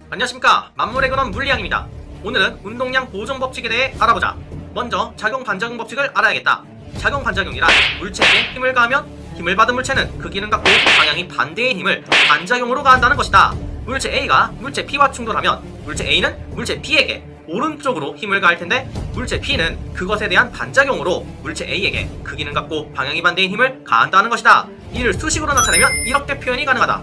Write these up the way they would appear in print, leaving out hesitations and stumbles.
안녕하십니까, 만물의 근원 물리학입니다. 오늘은 운동량 보존 법칙에 대해 알아보자. 먼저 작용 반작용 법칙을 알아야겠다. 작용 반작용이란 물체에게 힘을 가하면 힘을 받은 물체는 그 기능 갖고 방향이 반대의 힘을 반작용으로 가한다는 것이다. 물체 A가 물체 B와 충돌하면 물체 A는 물체 B에게 오른쪽으로 힘을 가할 텐데, 물체 B는 그것에 대한 반작용으로 물체 A에게 그 기능 갖고 방향이 반대인 힘을 가한다는 것이다. 이를 수식으로 나타내면 이렇게 표현이 가능하다.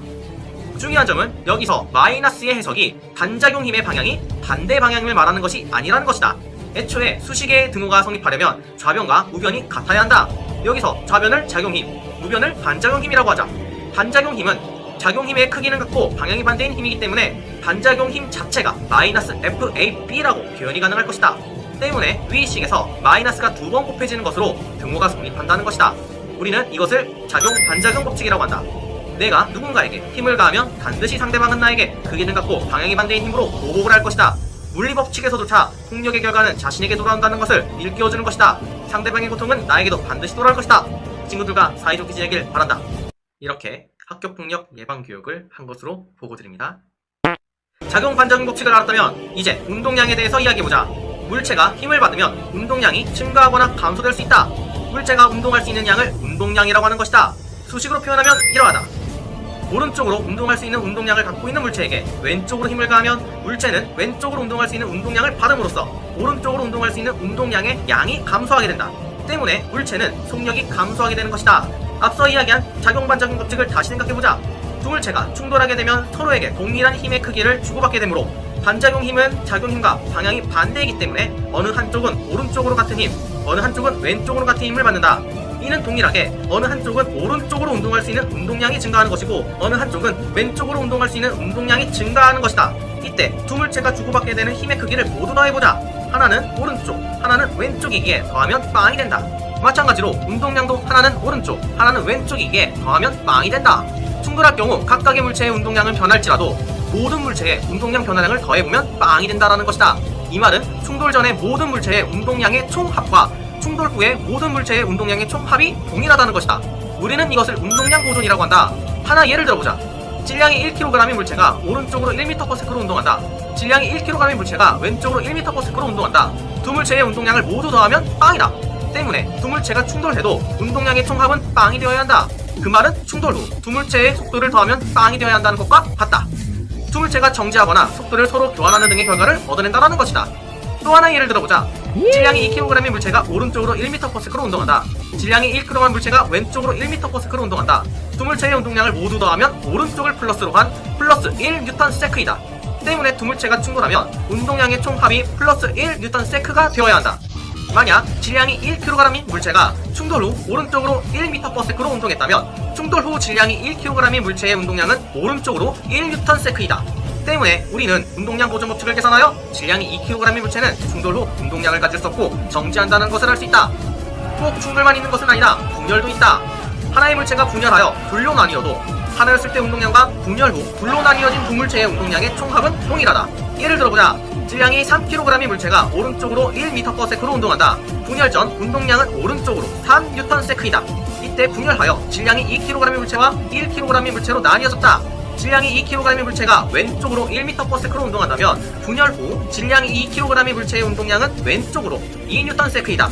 중요한 점은 여기서 마이너스의 해석이 반작용 힘의 방향이 반대 방향임을 말하는 것이 아니라는 것이다. 애초에 수식의 등호가 성립하려면 좌변과 우변이 같아야 한다. 여기서 좌변을 작용힘, 우변을 반작용힘이라고 하자. 반작용힘은 작용힘의 크기는 같고 방향이 반대인 힘이기 때문에 반작용힘 자체가 마이너스 FAB라고 표현이 가능할 것이다. 때문에 위 식에서 마이너스가 2번 곱해지는 것으로 등호가 성립한다는 것이다. 우리는 이것을 작용 반작용 법칙이라고 한다. 내가 누군가에게 힘을 가하면 반드시 상대방은 나에게 그 기능 갖고 방향이 반대인 힘으로 보복을 할 것이다. 물리법칙에서조차 폭력의 결과는 자신에게 돌아온다는 것을 일깨워주는 것이다. 상대방의 고통은 나에게도 반드시 돌아올 것이다. 친구들과 사이좋게 지내길 바란다. 이렇게 학교폭력 예방교육을 한 것으로 보고드립니다. 작용 반작용 법칙을 알았다면 이제 운동량에 대해서 이야기해보자. 물체가 힘을 받으면 운동량이 증가하거나 감소될 수 있다. 물체가 운동할 수 있는 양을 운동량이라고 하는 것이다. 수식으로 표현하면 이러하다. 오른쪽으로 운동할 수 있는 운동량을 갖고 있는 물체에게 왼쪽으로 힘을 가하면 물체는 왼쪽으로 운동할 수 있는 운동량을 받음으로써 오른쪽으로 운동할 수 있는 운동량의 양이 감소하게 된다. 때문에 물체는 속력이 감소하게 되는 것이다. 앞서 이야기한 작용 반작용 법칙을 다시 생각해보자. 두 물체가 충돌하게 되면 서로에게 동일한 힘의 크기를 주고받게 되므로 반작용 힘은 작용 힘과 방향이 반대이기 때문에 어느 한쪽은 오른쪽으로 같은 힘, 어느 한쪽은 왼쪽으로 같은 힘을 받는다. 이는 동일하게 어느 한쪽은 오른쪽으로 운동할 수 있는 운동량이 증가하는 것이고 어느 한쪽은 왼쪽으로 운동할 수 있는 운동량이 증가하는 것이다. 이때 두 물체가 주고받게 되는 힘의 크기를 모두 더해보자. 하나는 오른쪽, 하나는 왼쪽이기에 더하면 빵이 된다. 마찬가지로 운동량도 하나는 오른쪽, 하나는 왼쪽이기에 더하면 빵이 된다. 충돌할 경우 각각의 물체의 운동량은 변할지라도 모든 물체의 운동량 변화량을 더해보면 빵이 된다라는 것이다. 이 말은 충돌 전의 모든 물체의 운동량의 총합과 충돌 후에 모든 물체의 운동량의 총합이 동일하다는 것이다. 우리는 이것을 운동량 보존이라고 한다. 하나 예를 들어보자. 질량이 1kg인 물체가 오른쪽으로 1m/s로 운동한다. 질량이 1kg인 물체가 왼쪽으로 1m/s로 운동한다. 두 물체의 운동량을 모두 더하면 빵이다. 때문에 두 물체가 충돌해도 운동량의 총합은 빵이 되어야 한다. 그 말은 충돌 후 두 물체의 속도를 더하면 빵이 되어야 한다는 것과 같다. 두 물체가 정지하거나 속도를 서로 교환하는 등의 결과를 얻어낸다는 것이다. 또 하나 예를 들어보자. 질량이 2kg인 물체가 오른쪽으로 1m/s로 운동한다. 질량이 1kg인 물체가 왼쪽으로 1m/s로 운동한다. 두 물체의 운동량을 모두 더하면 오른쪽을 플러스로 한 플러스 1N세크이다. 때문에 두 물체가 충돌하면 운동량의 총합이 플러스 1N세크가 되어야 한다. 만약 질량이 1kg인 물체가 충돌 후 오른쪽으로 1m/s로 운동했다면 충돌 후 질량이 1kg인 물체의 운동량은 오른쪽으로 1N세크이다. 때문에 우리는 운동량 보존 법칙을 계산하여 질량이 2kg인 물체는 충돌 후 운동량을 가질 수 없고 정지한다는 것을 알 수 있다. 꼭 충돌만 있는 것은 아니다. 분열도 있다. 하나의 물체가 분열하여 둘로 나뉘어도 하나였을 때 운동량과 분열 후 둘로 나뉘어진 두 물체의 운동량의 총합은 동일하다. 예를 들어보자. 질량이 3kg인 물체가 오른쪽으로 1m/s로 운동한다. 분열 전 운동량은 오른쪽으로 3N세크이다. 이때 분열하여 질량이 2kg인 물체와 1kg인 물체로 나뉘어졌다. 질량이 2kg인 물체가 왼쪽으로 1m/s로 운동한다면 분열 후 질량이 2kg인 물체의 운동량은 왼쪽으로 2N세크이다.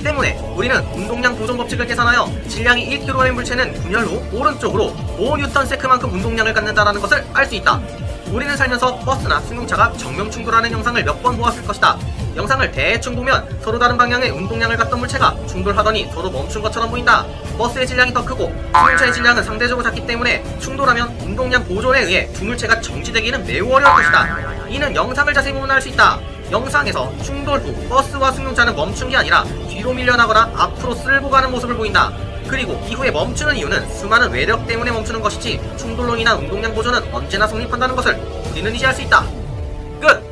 때문에 우리는 운동량 보존 법칙을 계산하여 질량이 1kg인 물체는 분열 후 오른쪽으로 5N세크만큼 운동량을 갖는다는 것을 알 수 있다. 우리는 살면서 버스나 승용차가 정면 충돌하는 영상을 몇 번 보았을 것이다. 영상을 대충 보면 서로 다른 방향의 운동량을 갖던 물체가 충돌하더니 서로 멈춘 것처럼 보인다. 버스의 질량이 더 크고 승용차의 질량은 상대적으로 작기 때문에 충돌하면 운동량 보존에 의해 두 물체가 정지되기는 매우 어려울 것이다. 이는 영상을 자세히 보면 알 수 있다. 영상에서 충돌 후 버스와 승용차는 멈춘 게 아니라 뒤로 밀려나거나 앞으로 쓸고 가는 모습을 보인다. 그리고 이후에 멈추는 이유는 수많은 외력 때문에 멈추는 것이지 충돌로 인한 운동량 보존은 언제나 성립한다는 것을 우리는 이제 알 수 있다. 끝!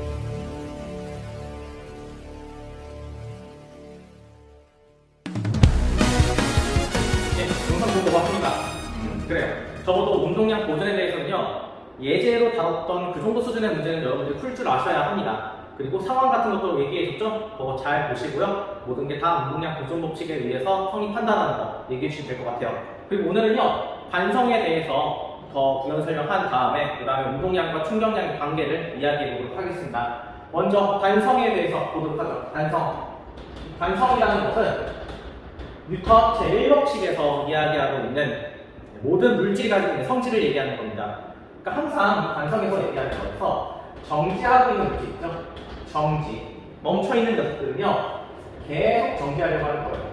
네, 영상 보고 왔습니다. 그래요. 적어도 운동량 보존에 대해서는요, 예제로 다뤘던 그 정도 수준의 문제는 여러분들이 풀 줄 아셔야 합니다. 그리고 상황 같은 것도 얘기해줬죠? 그거 잘 보시고요. 모든 게 다 운동량 보존 법칙에 의해서 성이 판단하는 거 얘기해 주시면 될 것 같아요. 그리고 오늘은요, 반성에 대해서 더 부연 설명한 다음에 그 다음에 운동량과 충격량의 관계를 이야기해 보도록 하겠습니다. 먼저 반성에 대해서 보도록 하죠. 반성이라는 것은 뉴턴 제1법칙에서 이야기하고 있는 모든 물질이 가지고 있는 성질을 얘기하는 겁니다. 그러니까 항상 반성에서 얘기하는 거에서 정지하고 있는 물질 있죠? 정지. 멈춰있는 녀석들은요, 계속 정지하려고 하는 거예요.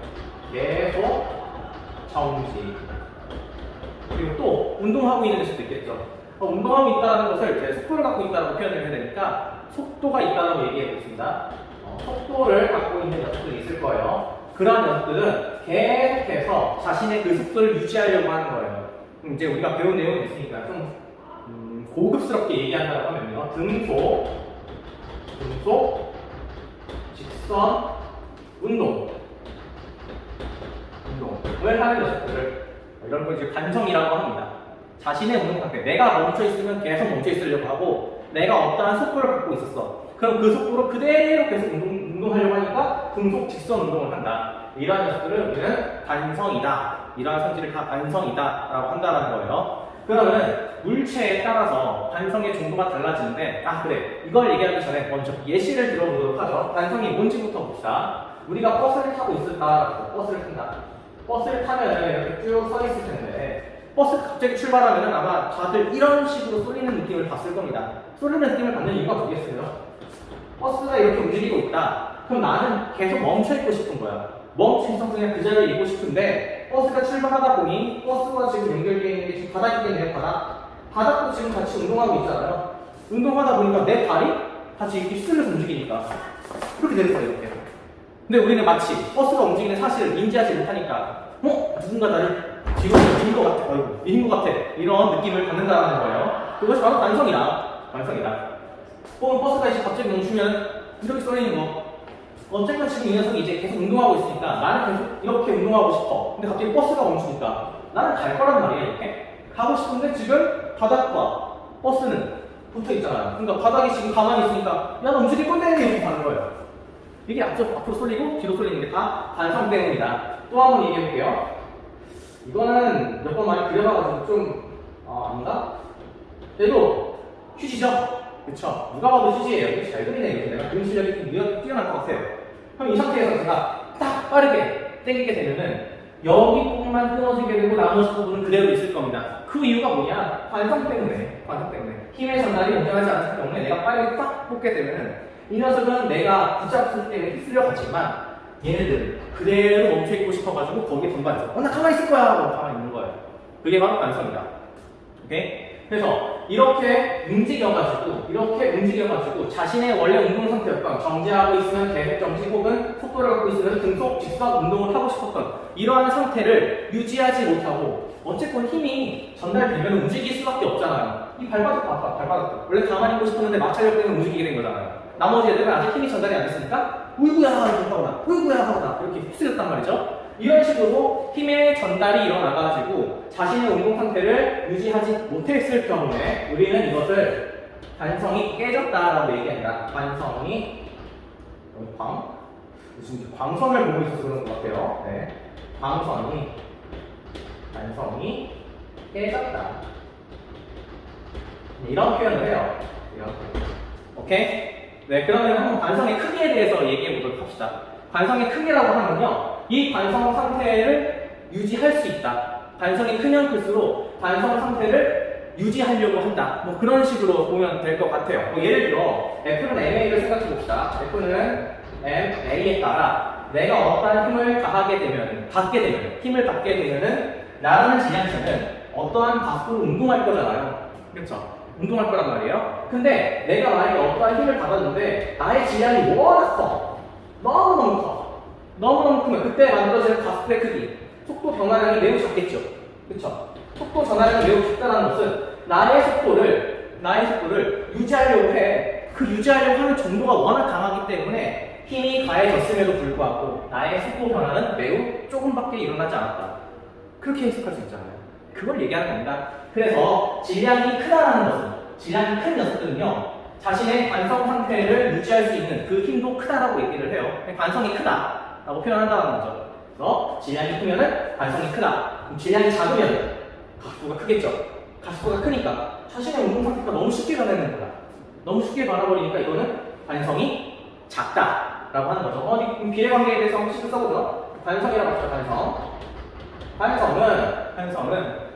계속 정지. 그리고 또 운동하고 있는 녀석도 있겠죠. 운동하고 있다는 것을 이제 속도를 갖고 있다고 표현을 해야 되니까 속도가 있다고 얘기해 보겠습니다. 속도를 갖고 있는 녀석들이 있을 거예요. 그런 녀석들은 계속해서 자신의 그 속도를 유지하려고 하는 거예요. 이제 우리가 배운 내용이 있으니까 좀 고급스럽게 얘기한다고 하면요, 등속, 직선, 운동을 하는 녀석들을 이런 걸 이제 반성이라고 합니다. 자신의 운동 상태, 내가 멈춰 있으면 계속 멈춰 있으려고 하고, 내가 어떠한 속도를 갖고 있었어. 그럼 그 속도로 그대로 계속 운동하려고 하니까 등속, 직선 운동을 한다. 이러한 녀석들을 우리는 반성이다. 이러한 성질을 다 반성이다 라고 한다는 거예요. 그러면 물체에 따라서 반성의 정도가 달라지는데, 그래, 이걸 얘기하기 전에 먼저 예시를 들어보도록 하죠. 반성이 뭔지부터 봅시다. 우리가 버스를 타고 있을까? 버스를 탄다. 버스를 타면 이렇게 쭉 서 있을 텐데, 버스가 갑자기 출발하면 아마 다들 이런 식으로 쏠리는 느낌을 봤을 겁니다. 쏠리는 느낌을 받는 이유가 뭐겠어요? 버스가 이렇게 움직이고 있다. 그럼 나는 계속 멈춰있고 싶은 거야. 멈춰있어서 그냥 그 자리에 있고 싶은데, 버스가 출발하다 보니 버스와 지금 연결되어 있는 게 지금 바닥이겠네요. 바닥도 지금 같이 운동하고 있잖아요. 운동하다 보니까 내 발이 같이 이렇게 휘둘려서 움직이니까 그렇게 되는 거예요. 이렇게. 근데 우리는 마치 버스가 움직이는 사실을 인지하지 못하니까 누군가 나를 뒤로 미는 것 같아. 미는 것 같아. 이런 느낌을 받는다는 거예요. 그것이 바로 반성이다. 버스가 이제 갑자기 멈추면 이렇게 쏠리는 거. 언젠가 지금 이 녀석이 이제 계속 운동하고 있으니까 나는 계속 이렇게 운동하고 싶어. 근데 갑자기 버스가 멈추니까 나는 갈 거란 말이에요. 이렇게. 가고 싶은데 지금 바닥과 버스는 붙어 있잖아요. 그러니까 바닥이 지금 가만히 있으니까 야, 너 움직일 건데 이렇게 가는 거예요. 이게 앞으로 쏠리고 뒤로 쏠리는 게 다 반성 때문이다. 또 한 번 얘기해 볼게요. 이거는 몇 번 많이 그려봐가지고 좀 아닌가? 그래도 휴지죠? 그쵸? 누가 봐도 휴지예요. 이게 잘 그리네. 이렇게 내가 그림 실력이 좀 뛰어날 것 같아요. 그럼 이 상태에서 제가 딱 빠르게 당기게 되면은 여기 부분만 끊어지게 되고 나머지 부분은 그대로 있을 겁니다. 그 이유가 뭐냐? 반성 때문에. 힘의 전달이 온전하지 않기 때문에 내가 빠르게 딱 뽑게 되면은 이 녀석은 내가 붙잡을 때 휩쓸려 가지만 얘네들은 그대로 멈춰있고 싶어가지고 거기에 동반해서 나 가만히 있을 거야 하고 가만히 있는 거예요. 그게 바로 반성이다. 오케이? 그래서 이렇게 움직여가지고 자신의 원래 운동 상태였던 정지하고 있으면 계속 정지 혹은 속도를 갖고 있으면 등속, 직선 운동을 하고 싶었던 이러한 상태를 유지하지 못하고 어쨌건 힘이 전달되면 움직일 수밖에 없잖아요. 이 발바닥 봐봐, 발바닥. 원래 가만히 있고 싶었는데 마찰력 때문에 움직이게 된 거잖아요. 나머지 애들은 아직 힘이 전달이 안 됐으니까 우이구야 하거나 이렇게 휩쓸렸단 말이죠. 이런 식으로 힘의 전달이 일어나가지고 자신의 운동 상태를 유지하지 못했을 경우에 우리는 이것을 반성이 깨졌다라고 얘기합니다. 반성이 지금 광선을 보고 있어서 그런 것 같아요. 네. 반성이 깨졌다. 이런 표현을 해요. 오케이? 네, 그러면 한번 반성의 크기에 대해서 얘기해 보도록 합시다. 반성의 크기라고 하면요, 이 반성 상태를 유지할 수 있다. 반성이 크면 클수록 반성 상태를 유지하려고 한다. 뭐 그런 식으로 보면 될 것 같아요. 예를 들어 F는 MA를 생각해 봅시다. F는 MA에 따라 내가 어떠한 힘을 받게 되면은 나라는 질량체는 어떠한 가속도로 운동할 거잖아요. 그렇죠? 운동할 거란 말이에요. 근데 내가 만약에 어떠한 힘을 받았는데 나의 질량이 워낙 커. 너무너무 크면 그때 만들어지는 가속도의 크기, 속도 변화량이 매우 작겠죠. 그쵸? 속도 전환량이 매우 작다는 것은 나의 속도를 유지하려고 해. 그 유지하려고 하는 정도가 워낙 강하기 때문에 힘이 가해졌음에도 불구하고 나의 속도 변화는 매우 조금밖에 일어나지 않았다. 그렇게 해석할 수 있잖아요. 그걸 얘기하는 겁니다. 그래서 질량이 크다라는 것은 질량이 큰 녀석들은요, 자신의 관성 상태를 유지할 수 있는 그 힘도 크다라고 얘기를 해요. 관성이 크다라고 표현한다는 거죠. 그래서 질량이 크면은 관성이 크다. 그럼 질량이 작으면 가속도가 크겠죠. 가속도가 크니까 자신의 운동 상태가 너무 쉽게 변하는 거야. 너무 쉽게 변화버리니까 이거는 관성이 작다라고 하는 거죠. 그럼 비례관계에 대해서 한번 식을 써보죠. 관성이라고 합시다.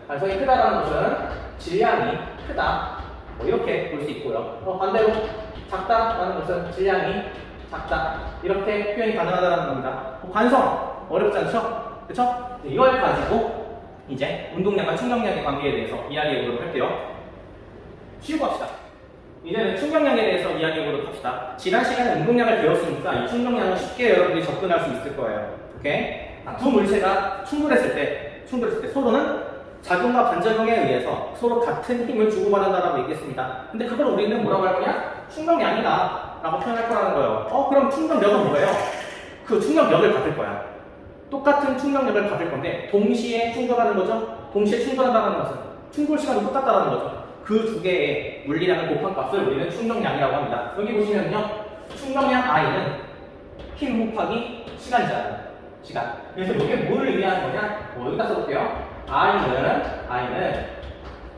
관성이 크다라는 것은 질량이 크다. 뭐 이렇게 볼 수 있고요. 반대로 작다라는 것은 질량이 작다. 이렇게 표현이 가능하다는 겁니다. 관성 어렵지 않죠? 그렇죠? 이걸 가지고 이제 운동량과 충격량의 관계에 대해서 이야기해 보도록 할게요. 쉬고 합시다. 이제는 충격량에 대해서 이야기해 보도록 합시다. 지난 시간에 운동량을 배웠으니까 이 충격량은 쉽게 여러분들이 접근할 수 있을 거예요. 오케이? 두 물체가 충돌했을 때 서로는 작용과 반작용에 의해서 서로 같은 힘을 주고받는다라고 얘기했습니다. 근데 그걸 우리는 뭐라고 할 거냐? 충격량이다 라고 표현할 거라는 거예요. 그럼 충격력은 뭐예요? 그 충격력을 받을 거야. 똑같은 충격력을 받을 건데 동시에 충돌하는 거죠? 동시에 충돌한다는 것은 충돌 시간이 똑같다는 거죠. 그 두 개의 물리량을 곱한 값을 우리는 충격량이라고 합니다. 여기 보시면요, 충격량 I는 힘 곱하기 시간이잖아요. 시간. 그래서 이게 뭘 의미하는 거냐? 여기다 써볼게요. I는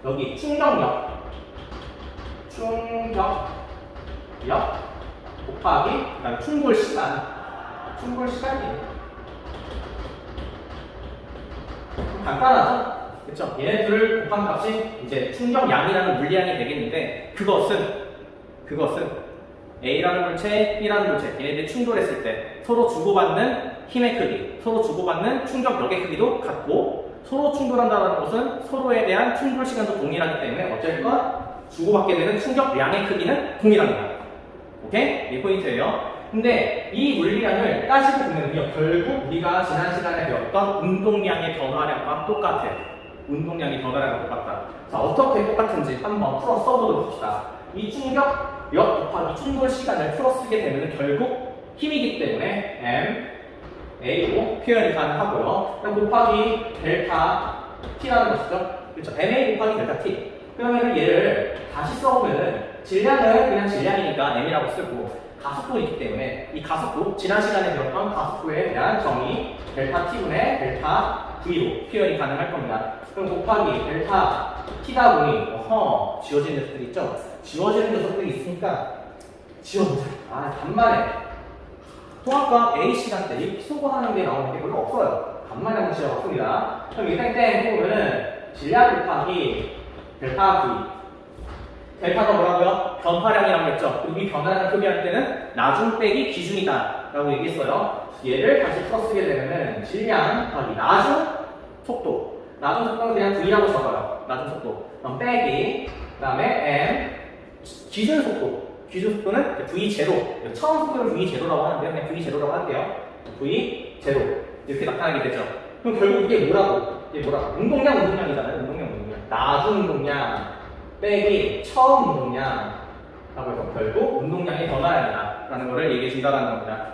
여기 충격력 곱하기 그다음에 충돌 시간이에요. 간단하죠? 그쵸? 얘네들을 곱한 값이 이제 충격량이라는 물리량이 되겠는데 그것은 A라는 물체, B라는 물체 얘네들이 충돌했을 때 서로 주고받는 힘의 크기, 서로 주고받는 충격력의 크기도 같고 서로 충돌한다는 것은 서로에 대한 충돌 시간도 동일하기 때문에 어쨌건 주고받게 되는 충격량의 크기는 동일합니다. 오케이? 이게 포인트예요. 근데 이 물리량을 따지고 보면요, 결국 우리가 지난 시간에 배웠던 운동량의 변화량과 똑같아요. 운동량의 변화량과 똑같다. 자, 어떻게 똑같은지 한번 풀어 써보도록 합시다. 이 충격력 곱하기 충돌 시간을 풀어 쓰게 되면 결국 힘이기 때문에 M A로 표현이 가능하고요. 곱하기 델타 T라는 것이죠. 그렇죠. MA 곱하기 델타 T. 그러면 얘를 다시 써보면 질량은 그냥 질량이니까 M이라고 쓰고 가속도이기 때문에 이 가속도, 지난 시간에 배웠던 가속도에 대한 정의 델타 T분의 델타 V로 표현이 가능할 겁니다. 그럼 곱하기 델타 T다 보니 지워지는 녀석들이 있죠? 지워지는 녀석들이 있으니까 지워보자. 간만에 통합과 A 시간 때 이 수고하는 게 나오는 게 별로 없어요. 간만에 한번 지어봤습니다. 그럼 이 땡땡 보면은 질량 곱하기 델타 V. 델타가 뭐라고요? 변화량이라고 했죠. 그리고 이 변화량을 표기할 때는 나중 빼기 기준이다 라고 얘기했어요. 얘를 다시 풀어 쓰게 되면은 질량 곱하기 나중 속도. 나중 속도는 그냥 V라고 적어요. 나중 속도. 그럼 빼기, 그 다음에 M, 기준 속도. 기준 속도는 V0. 처음 속도를 V0라고 하는데요. 그냥 V0라고 할게요. V0. 이렇게 나타나게 되죠. 그럼 결국 이게 뭐라고? 운동량이잖아요. 운동량. 나중 운동량 빼기 처음 운동량 라고 해서 결국 운동량의 변화량이다 라는 거를 얘기해 준다는 겁니다.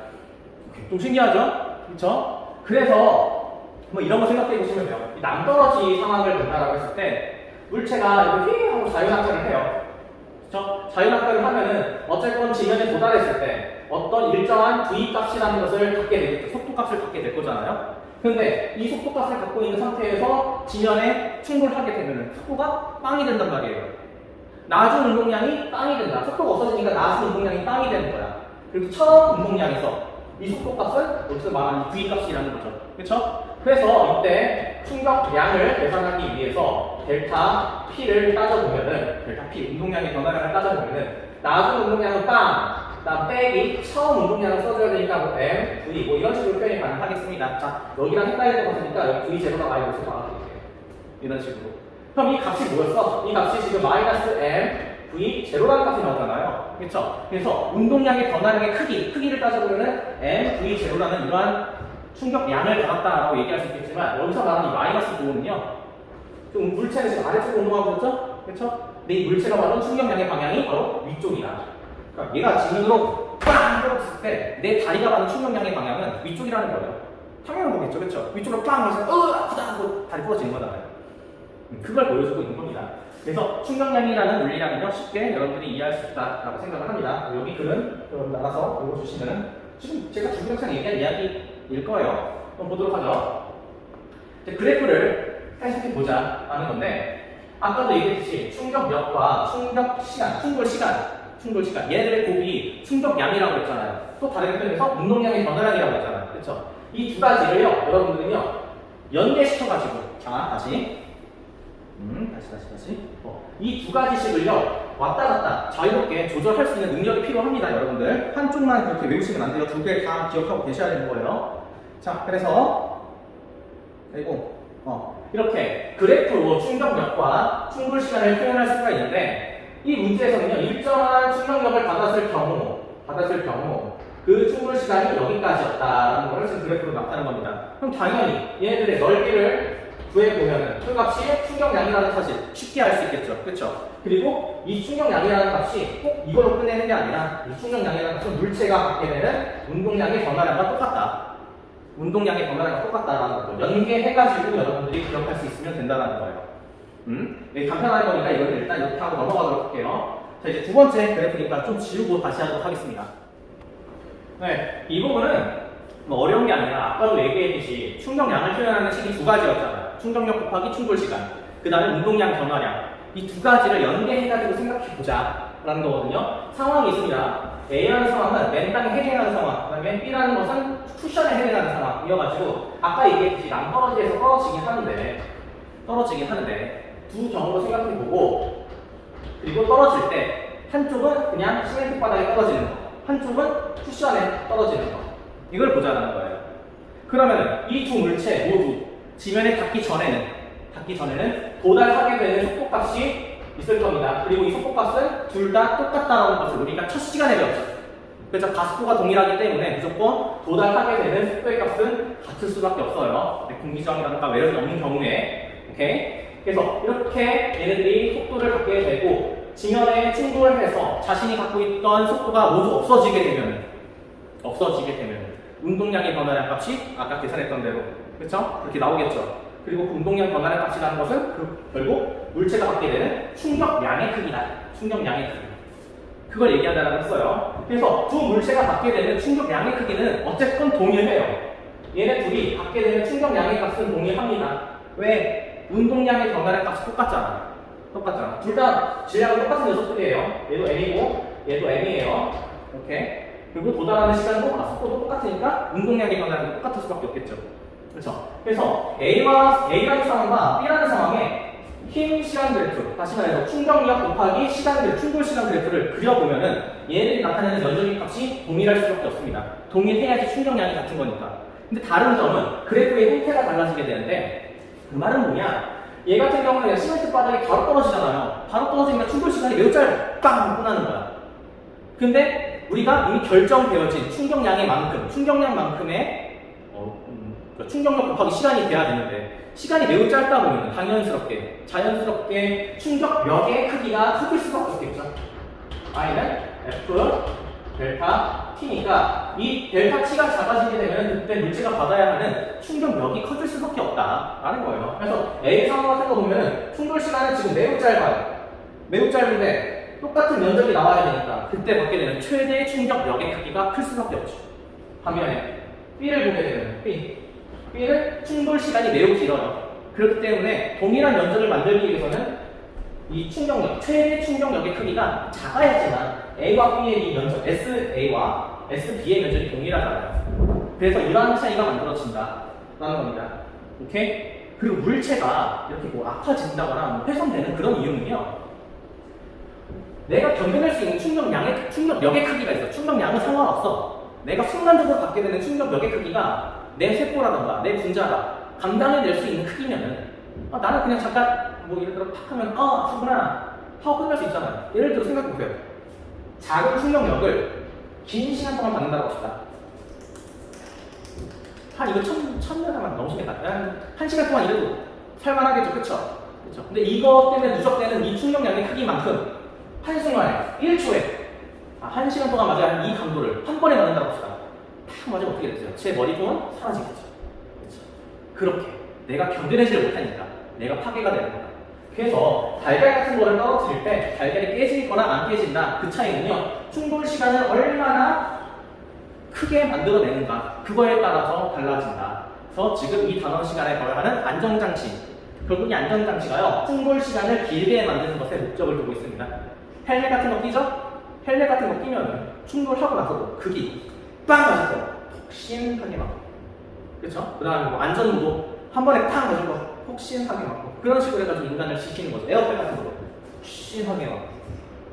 좀 신기하죠? 그렇죠? 그래서 뭐 이런 거 생각해 보시면 돼요. 낭떠러지 상황을 본다라고 했을 때 물체가 이렇게 휘 하고 자유낙하를 해요. 그렇죠? 자유낙하를 하면은 어쨌건 지면에 도달했을 때 어떤 일정한 V 값이라는 것을 갖게 되겠죠. 속도 값을 갖게 될 거잖아요. 근데 이 속도 값을 갖고 있는 상태에서 지면에 충돌하게 되면은 속도가 빵이 된단 말이에요. 나중 운동량이 빵이 된다. 속도가 없어지니까 나중 운동량이 빵이 되는 거야. 그리고 처음 운동량에서 이 속도 값을 여기서 말하는 V 값이라는 거죠. 그렇죠? 그래서 이때 충격량을 계산하기 위해서 델타 P를 따져보면은 델타 P 운동량의 변화량을 따져보면은 나중 운동량은 빵, 그다음 빼기 처음 운동량을 써줘야 되니까 뭐 M, V 뭐 이런 식으로 표현이 가능하겠습니다. 자, 여기랑 헷갈릴 것 같으니까 여기 V0가 많이 오셔서 나와드릴게요. 이런 식으로. 그럼 이 값이 뭐였어? 이 값이 지금 마이너스 M, V0라는 값이 나오잖아요. 그렇죠? 그래서 운동량의 변화량의 크기를 따져보면은 M, V0라는 이러한 충격량을 받았다라고 얘기할 수 있겠지만 여기서 말하는 이 마이너스 9는요. 좀 물체는 지금 아래쪽으로 운동하고 있죠? 그렇죠? 근데 이 물체가 받은 충격량의 방향이 바로 위쪽이다. 그러니까 얘가 지문으로 빵 떨어졌을 때 내 다리가 받는 충격량의 방향은 위쪽이라는 거예요. 당연한 거겠죠, 그렇죠? 위쪽으로 빵 해서 아프다 하고 다리 부러지는 거잖아요. 그걸 보여주고 있는 겁니다. 그래서 충격량이라는 물리량은요, 쉽게 여러분들이 이해할 수 있다라고 생각을 합니다. 여기 글은 여러분 알아서 읽어주시면은 지금 제가 주구장창 얘기한 이야기일 거예요. 한번 보도록 하죠. 이제 그래프를 해석해 보자 하는 건데, 아까도 얘기했듯이 충격력과 충격시간, 충돌시간, 얘네들의 곱이 충격량이라고 했잖아요. 또 다른 표현에서 운동량의 변화량이라고 했잖아요. 그렇죠? 이 두 가지를요, 여러분들은요, 연계시켜가지고, 자, 다시. 이 두 가지씩을요, 왔다 갔다 자유롭게 조절할 수 있는 능력이 필요합니다, 여러분들. 한쪽만 그렇게 외우시면 안 돼요. 두 개 다 기억하고 계셔야 되는 거예요. 자, 그래서, 그리고, 이렇게 그래프로 충격력과 충돌 시간을 표현할 수가 있는데, 이 문제에서는요, 일정한 충격력을 받았을 경우, 그 충돌 시간이 여기까지였다라는 것을 지금 그래프로 나타내는 겁니다. 그럼 당연히 얘네들의 넓이를 구해보면은 그 값이 충격량이라는 사실 쉽게 알 수 있겠죠. 그렇죠? 그리고 이 충격량이라는 값이 꼭 이걸로 끝내는 게 아니라 이 충격량이라는 값은 물체가 갖게 되는 운동량의 변화량과 똑같다. 운동량의 변화량과 똑같다라는 것도 연계해가지고 여러분들이 기억할 수 있으면 된다는 거예요. 네, 간편한 거니까 이걸 일단 이렇게 하고 넘어가도록 할게요. 자, 이제 두 번째 그래프니까 좀 지우고 다시 하도록 하겠습니다. 네, 이 부분은 뭐 어려운 게 아니라 아까도 얘기했듯이 충격량을 표현하는 식이 두 가지였잖아요. 충격력 곱하기 충돌 시간, 그 다음에 운동량 변화량. 이 두 가지를 연계해가지고 생각해보자 라는 거거든요. 상황이 있습니다. A라는 상황은 맨땅에 헤딩하는 상황, 그 다음에 B라는 것은 쿠션에 헤딩하는 상황이어가지고 아까 얘기했듯이 낭떠러지에서 떨어지긴 하는데 두 경우로 생각해보고, 그리고 떨어질 때 한쪽은 그냥 시멘트 바닥에 떨어지는 거, 한쪽은 쿠션에 떨어지는 거, 이걸 보자는 거예요. 그러면 이 두 물체 모두 지면에 닿기 전에는 도달하게 되는 속도값이 있을 겁니다. 그리고 이 속도값은 둘 다 똑같다라는 것을 우리가 첫 시간에 배웠죠. 그래서 가속도가 동일하기 때문에 무조건 도달하게 되는 속도의 값은 같을 수밖에 없어요. 공기저항이라든가 외력이 없는 경우에. 오케이? 그래서 이렇게 얘네들이 속도를 갖게 되고 지면에 충돌해서 자신이 갖고 있던 속도가 모두 없어지게 되면 운동량의 변화량 값이 아까 계산했던 대로, 그렇죠? 그렇게 나오겠죠. 그리고 그 운동량 변화량 값이라는 것은 결국 물체가 갖게 되는 충격량의 크기다. 그걸 얘기한다라고 했어요. 그래서 두 물체가 갖게 되는 충격량의 크기는 어쨌건 동일해요. 얘네 둘이 갖게 되는 충격량의 값은 동일합니다. 왜? 운동량의 변화량 값이 똑같잖아. 둘 다 질량은 똑같은 녀석들이에요. 얘도 M이고 얘도 M이에요. 오케이? 그리고 도달하는 시간도 속도도 똑같으니까 운동량의 변화량도 똑같을 수밖에 없겠죠. 그렇죠? 그래서 A라는 상황과 B라는 상황에 힘 시간 그래프, 다시 말해서 충격력 곱하기 시간 그래프, 충돌 시간 그래프를 그려보면은 얘들이 나타내는 면적의 값이 동일할 수밖에 없습니다. 동일해야지 충격량이 같은 거니까. 근데 다른 점은 그래프의 형태가 달라지게 되는데, 그 말은 뭐냐? 얘 같은 경우는 시멘트 바닥이 바로 떨어지잖아요. 바로 떨어지니까 충돌 시간이 매우 빵 끝나는 거야. 근데 우리가 이미 결정되어진 충격량만큼의 충격력 곱하기 시간이 돼야 되는데, 시간이 매우 짧다 보면 자연스럽게 충격력의 크기가 커질 수밖에 없겠죠. I는 F 델타 T니까 이 델타 T가 작아지게 되면 그때 물체가 받아야 하는 충격력이 커질 수밖에 없다라는 거예요. 그래서 A 상황 같은 거 보면 충돌 시간은 지금 매우 짧은데 똑같은 면적이 나와야 되니까 그때 받게 되는 최대의 충격력의 크기가 클 수밖에 없죠. 반면에 B를 보게 되면 B는 충돌 시간이 매우 길어요. 그렇기 때문에 동일한 면적을 만들기 위해서는 이 최대 충격력의 크기가 작아야지만 A와 B의 이 면적, SA와 SB의 면적이 동일하잖아요. 그래서 이러한 차이가 만들어진다라는 겁니다. 오케이? 그리고 물체가 이렇게 아파진다거나 훼손되는 그런 이유는요, 내가 견뎌낼 수 있는 충격력의 크기가 있어. 충격량은 상관없어. 내가 순간적으로 받게 되는 충격력의 크기가 내 세포라던가 내 분자가 감당해낼 수 있는 크기면은 나는 그냥 잠깐 예를 들어 탁 하면 아프구나 하고 끝날 수 있잖아요. 예를 들어 생각해보세요. 작은 충격력을 긴 시간 동안 받는다고 합시다. 이거 천년만 넘으시겠다. 한 시간 동안 이래도 살만하겠죠. 그쵸? 근데 이것 때문에 누적되는 이 충격량의 크기만큼 한순간에 1초에 한 시간 동안 맞아야 이 강도를 한 번에 맞는다고 합시다. 탁 맞으면 어떻게 되죠? 제 머리통은 사라지겠죠. 그렇게 내가 견뎌내지를 못하니까 내가 파괴가 되는 거다. 그래서 달걀 같은 거를 떨어뜨릴 때 달걀이 깨지거나 안 깨진다. 그 차이는요. 충돌 시간을 얼마나 크게 만들어내는가. 그거에 따라서 달라진다. 그래서 지금 이 단원 시간에 걸어가는 안정장치. 결국 이 안정장치가요. 충돌 시간을 길게 만드는 것에 목적을 두고 있습니다. 헬멧 같은 거 끼죠? 헬멧 같은 거 끼면 충돌하고 나서도 극이 빵 맞을 거 폭신하게 맞고, 그렇죠? 그 다음에 뭐 안전모도 한 번에 탁 맞을 거 폭신하게 맞고, 그런 식으로 해가지고 인간을 지키는 거죠. 에어백 같은 거 폭신하게 맞고,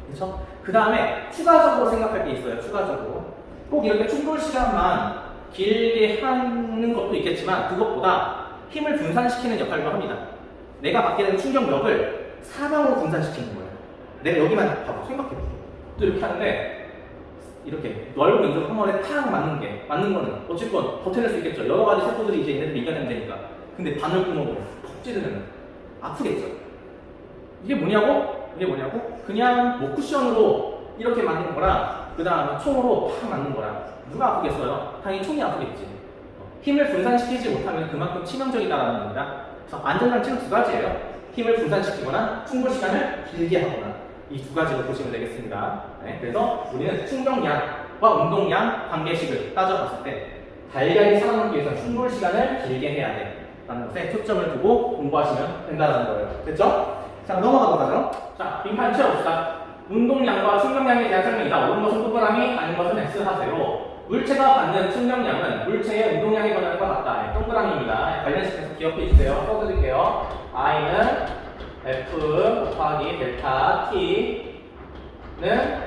그렇죠? 그 다음에 추가적으로 생각할 게 있어요. 추가적으로 꼭 이렇게 충돌 시간만 길게 하는 것도 있겠지만 그것보다 힘을 분산시키는 역할도 합니다. 내가 받게 되는 충격력을 사방으로 분산시키는 거예요. 내가 여기만 봐봐, 생각해봐. 또 이렇게 하는데 이렇게 넓은 면적을 한 번에 탁 맞는 거는 어쨌건 버텨낼 수 있겠죠. 여러 가지 세포들이 이제 얘네들이 이겨내면 되니까. 근데 바늘구멍으로 푹 찌르면 아프겠죠. 이게 뭐냐고? 그냥 뭐 쿠션으로 이렇게 맞는 거랑 그 다음에 총으로 팍 맞는 거랑 누가 아프겠어요? 당연히 총이 아프겠지. 힘을 분산시키지 못하면 그만큼 치명적이다라는 겁니다. 그래서 안전장치는 두 가지예요. 힘을 분산시키거나 충돌 시간을 길게 하거나. 이 두 가지로 보시면 되겠습니다. 네, 그래서 우리는 충격량과 운동량 관계식을 따져봤을 때 달걀이 살아남기 위해서 충돌 시간을 길게 해야 돼 라는 것에 초점을 두고 공부하시면 된다는 거예요. 됐죠? 자, 넘어가도록 하죠. 자, 빈칸 채워봅시다. 운동량과 충격량에 대한 설명이다. 옳은 것은 동그라미, 아닌 것은 X 하세요. 물체가 받는 충격량은 물체의 운동량에 관한 것 같다. 네, 동그라미입니다. 관련시켜서 기억해 주세요. 써드릴게요. I는 F 곱하기 델타 T는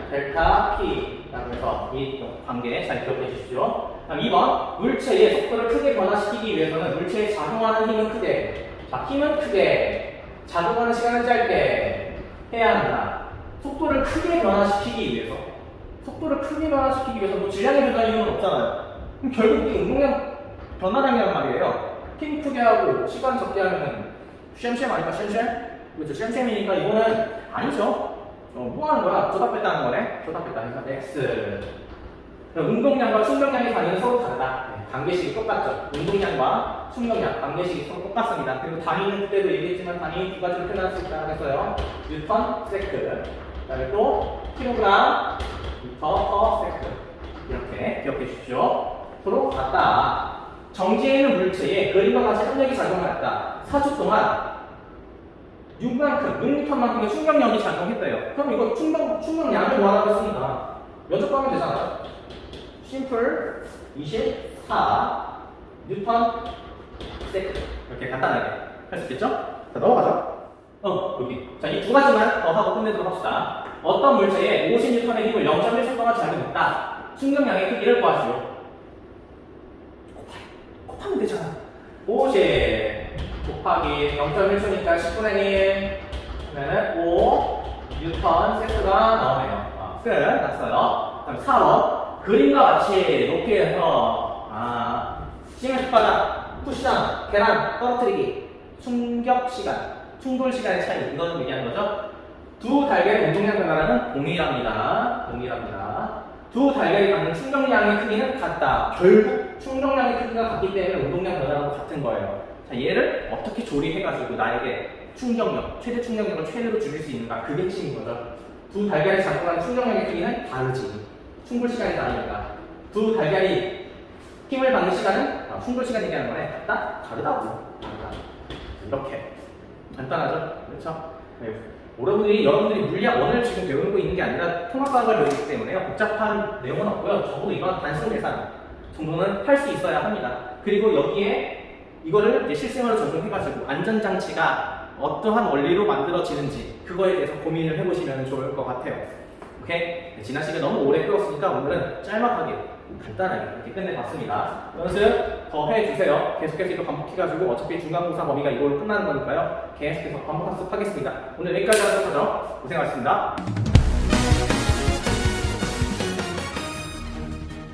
델타 P. 그래서 이 관계 잘 기억해 주십시오. 다음 2번. 물체의 속도를 크게 변화시키기 위해서는 물체에 작용하는 힘은 크게, 자, 힘은 크게, 작용하는 시간은 짧게 해야 한다. 속도를 크게 변화시키기 위해서. 뭐 질량의 변화 이유는 없잖아요. 그럼 결국 이 운동량 변화량이란 말이에요. 힘 크게 하고 시간 적게 하면은 쉔쉔 아닐까? 쉔쉔? 그렇죠. 쉔쉔이니까 이거는 아니죠. 뭐 하는 거야? 줬다 뺐다 하는 거네. 줬다 뺐다 하니까 X. 운동량과 충격량의 단위는 서로 다르다. 네, 관계식이 똑같죠. 운동량과 충격량, 관계식이 서로 똑같습니다. 그리고 단위는 그때도 얘기했지만 단위 두 가지로 표현할 수 있다고 했어요. 뉴턴, 세크. 그다음에 또 킬로그램, 미터, 퍼, 세크. 이렇게 기억해 주십시오. 서로 같다. 정지해 있는 물체에 그림과 같이 합력이 작용하였다. 4초 동안 6N만큼의 충격력이 작용했대요. 그럼 이거 충격량을 구하라고 했습니다. 면적 구하면 되잖아요. 심플 24 뉴턴 세크. 이렇게 간단하게 할 수 있겠죠? 자, 넘어가죠. 여기. 자, 이 두 가지만 더 하고 끝내도록 합시다. 어떤 물체에 50N의 힘을 0.1초 동안 작용했다. 충격량의 크기를 구하시오. 곱하면 되잖아. 50 곱하기 0.1초니까 10분의 1 그러면은 5 뉴턴 세트가 나오네요. 끝. 났어요. 다음 4번. 그림과 같이 높이에서 시간 숟가락, 쿠션, 계란 떨어뜨리기, 충격 시간, 충돌 시간의 차이, 이거는 얘기하는 거죠. 두 달걀의 운동량 변화량은 동일합니다. 두 달걀이 갖는 충격량의 크기는 같다. 결국 충격량의 크기가 같기 때문에 운동량 변화량도 같은 거예요. 자, 얘를 어떻게 조리해가지고 나에게 충격력, 최대 충격력을 최대로 줄일 수 있는가, 그게 핵심인 거죠. 두 달걀이 작용하는 충격량의 크기는 다르지. 충돌 시간이 다르니까. 두 달걀이 힘을 받는 시간은 충돌 시간 얘기하는 거네. 같다? 다르다고. 이렇게 간단하죠? 그렇죠? 네. 여러분들이 물리학 1을 지금 배우고 있는 게 아니라 통합과학을 배우기 때문에 복잡한 내용은 없고요. 적어도 이건 단순 계산 정도는 할 수 있어야 합니다. 그리고 여기에 이거를 이제 실생활로 적용해가지고 안전장치가 어떠한 원리로 만들어지는지 그거에 대해서 고민을 해보시면 좋을 것 같아요. 오케이? 네, 지난 시간에 너무 오래 배웠으니까 오늘은 짤막하게 간단하게 이렇게 끝내봤습니다. 연습 더 해주세요. 계속해서 이거 반복해가지고 어차피 중간고사 범위가 이걸로 끝나는 거니까요. 계속해서 반복 학습하겠습니다. 오늘 여기까지 하도록 하죠. 고생하셨습니다.